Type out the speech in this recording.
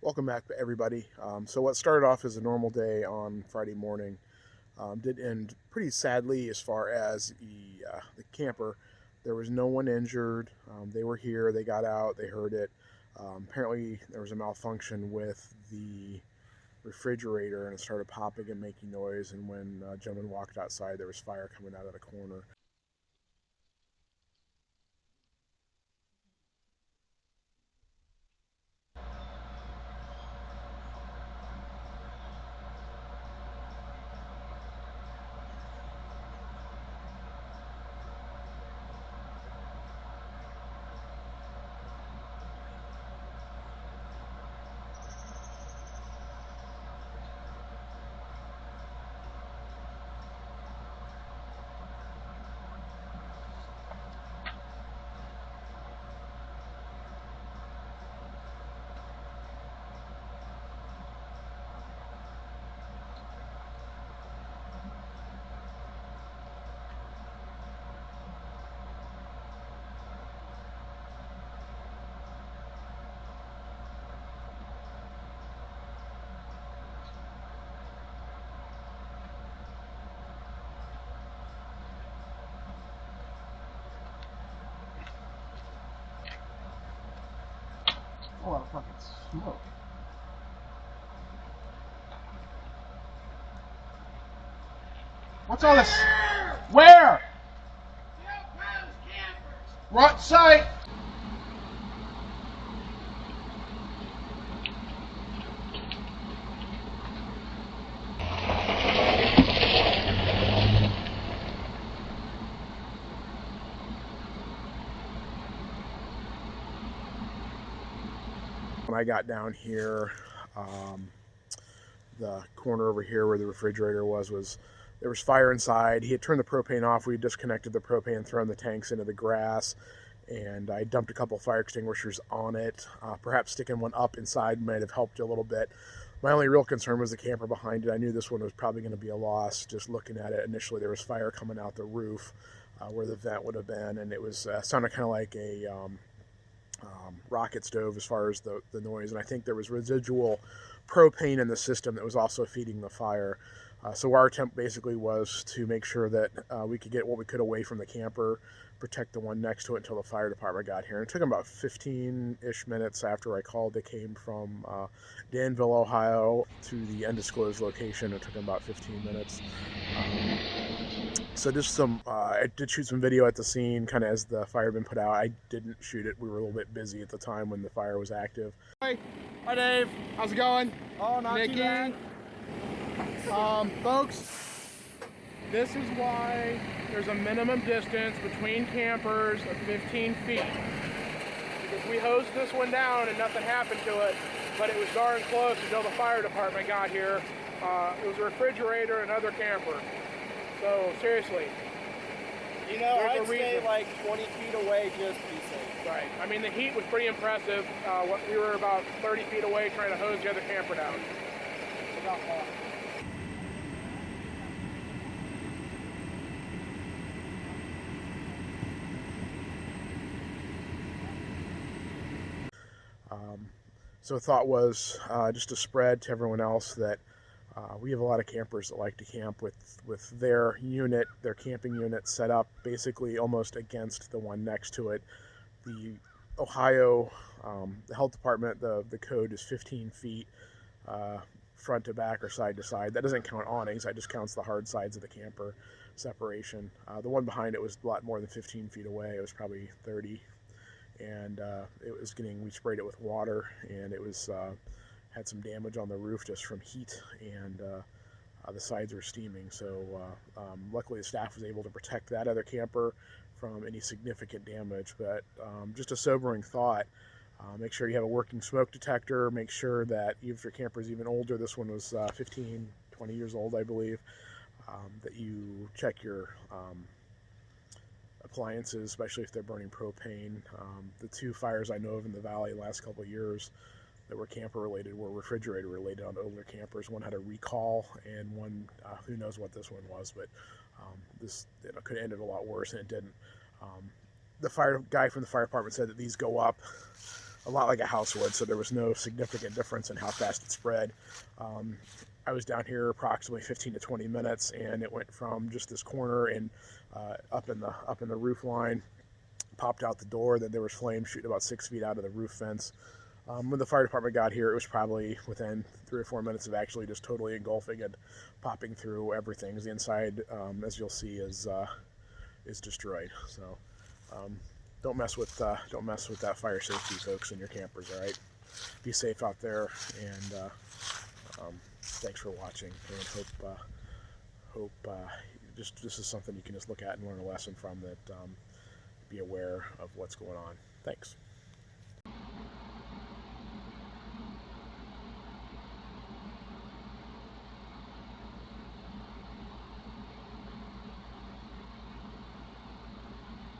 Welcome back, everybody. So what started off as a normal day on Friday morning did end pretty sadly as far as the camper. There was no one injured. They were here. They got out. They heard it. Apparently, there was a malfunction with the refrigerator, and it started popping and making noise. And when a gentleman walked outside, there was fire coming out of the corner. A lot of fucking smoke. What's all this? Where? Right side. When I got down here, the corner over here where the refrigerator was there was fire inside. He had turned the propane off. We had disconnected the propane, thrown the tanks into the grass, and I dumped a couple fire extinguishers on it. Perhaps sticking one up inside might have helped a little bit. My only real concern was the camper behind it. I knew this one was probably going to be a loss. Just looking at it initially, there was fire coming out the roof where the vent would have been, and it was sounded kind of like a rocket stove as far as the noise. And I think there was residual propane in the system that was also feeding the fire. So our attempt basically was to make sure that we could get what we could away from the camper, protect the one next to it until the fire department got here. And it took them about 15-ish minutes after I called. They came from Danville, Ohio to the undisclosed location. It took them about 15 minutes. So just I did shoot some video at the scene, kind of as the fire had been put out. I didn't shoot it. We were a little bit busy at the time when the fire was active. Hi, Dave. How's it going? Oh, not Nikki. too bad. Folks, this is why there's a minimum distance between campers of 15 feet. Because we hosed this one down and nothing happened to it, but it was darn close until the fire department got here. It was a refrigerator and another camper. So seriously, You know, There's a I'd stay reason. like 20 feet away just to be safe. right. I mean, the heat was pretty impressive. We were about 30 feet away trying to hose the other camper down. About that. So the thought was just to spread to everyone else that we have a lot of campers that like to camp with their unit, their camping unit set up basically almost against the one next to it. The Ohio the health department, the code is 15 feet front to back or side to side. That doesn't count awnings. That just counts the hard sides of the camper separation. The one behind it was a lot more than 15 feet away. It was probably 30, and we sprayed it with water, and it was had some damage on the roof just from heat, and the sides were steaming. So luckily the staff was able to protect that other camper from any significant damage. But just a sobering thought. Make sure you have a working smoke detector. Make sure that even if your camper is even older, this one was 15, 20 years old, I believe, that you check your appliances, especially if they're burning propane. The two fires I know of in the valley the last couple of years that were camper related were refrigerator related on older campers. One had a recall, and one, who knows what this one was, but this could have ended a lot worse, and it didn't. The fire guy from the fire department said that these go up a lot like a house would, so there was no significant difference in how fast it spread. I was down here approximately 15 to 20 minutes, and it went from just this corner and up in the roof line, popped out the door. Then there was flames shooting about 6 feet out of the roof fence. When the fire department got here, it was probably within 3 or 4 minutes of actually just totally engulfing and popping through everything. The inside, as you'll see, is destroyed. So don't mess with that fire safety, folks, in your campers. All right, be safe out there, and thanks for watching. And hope just this is something you can just look at and learn a lesson from. That be aware of what's going on. Thanks.